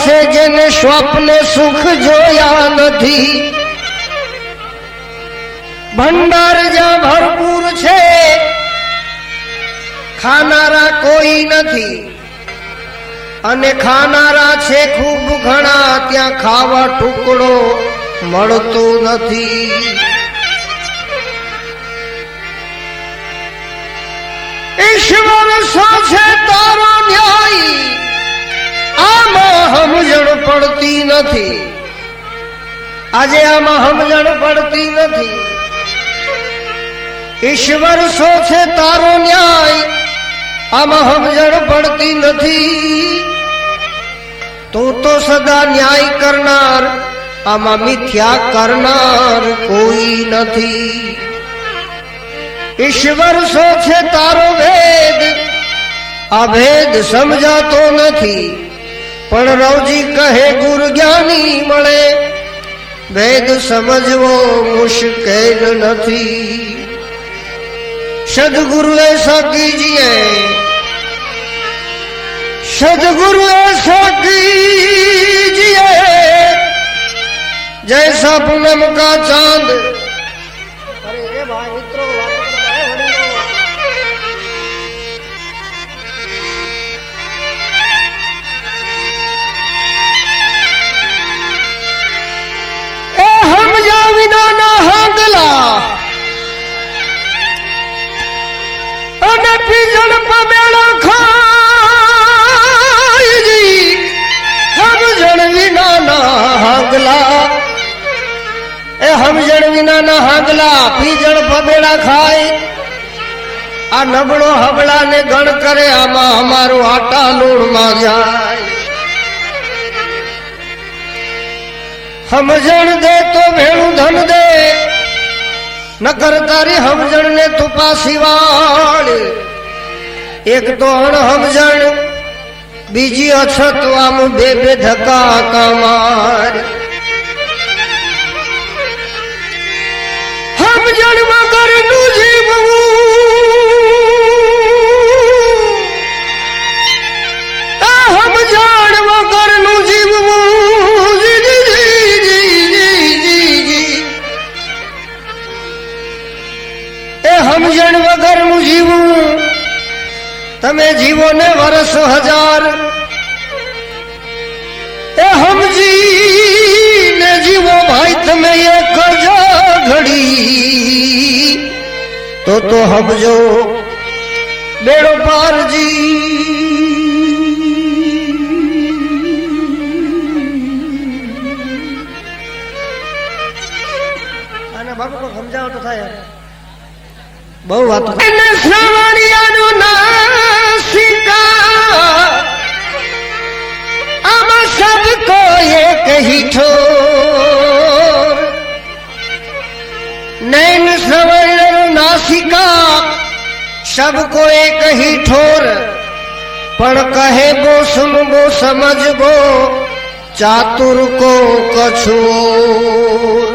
હશે જેને સ્વપ્ને સુખ જોયા નથી, ભંડાર જ્યાં ભરપૂર છે ખાનારા કોઈ નથી, અને ખાનારા છે ખૂબ ઘણા ત્યાં ખાવા ટુકડો મળતો નથી. ઈશ્વર સાચે તારો ન્યાય આમાં સમજણ પડતી નથી, આજે આમાં સમજણ પડતી નથી. ઈશ્વર શો છે તારો ન્યાય આમાં સમજણ પડતી નથી. તું તો સદા ન્યાય કરનાર આમાં મિથ્યા કરનાર કોઈ નથી. ઈશ્વર શો છે તારો વેદ આ ભેદ સમજાતો નથી, પણ રવજી કહે ગુરુ જ્ઞાની મળે વેદ સમજવો મુશ્કેલ નથી. सदगुरु ऐसा कीजिए, सदगुरु ऐसा कीजिए जैसा पूनम का चांद. अरे रे भाई मित्रों हम जा विना ना हांगला અને પીજણ પમેળા ખાઈ સમજણ વિના ના હાંગલા. એ સમજણ વિના ના હાંગલા પીજણ પમેળા ખાય. આ નબળો હબળા ને ગણ કરે આમાં અમારું આટા લૂણમાં જાય. સમજણ દે તો ભેળું ધન દે, નકર તારી સમજણ ને તું પાછી વાળ. એક તો અણહમજણ બીજી અછત આમ બે બે ધક્કા કમાર. સમજણ વગર નું જીવવું સમજણ વગર નું જીવવું સમજણ વગર નું જીવું. તમે જીવો ને વર્ષ હજાર એ સમજી ને જીવો ભાઈ તમે એક જ ઘડી, તો સમજો બેડો પારજી. અને બાપુ કોઈ સમજાવો તો થાય. બહુ વાતો શ્રવણિયાનું નાસિકા આમાં સબકો એક ही ठोर. नैन श्रवण नासिका सबको एक ही ठोर, पण कहे बो सुन बो समझ बो चातुर को कछुओर.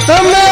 તમે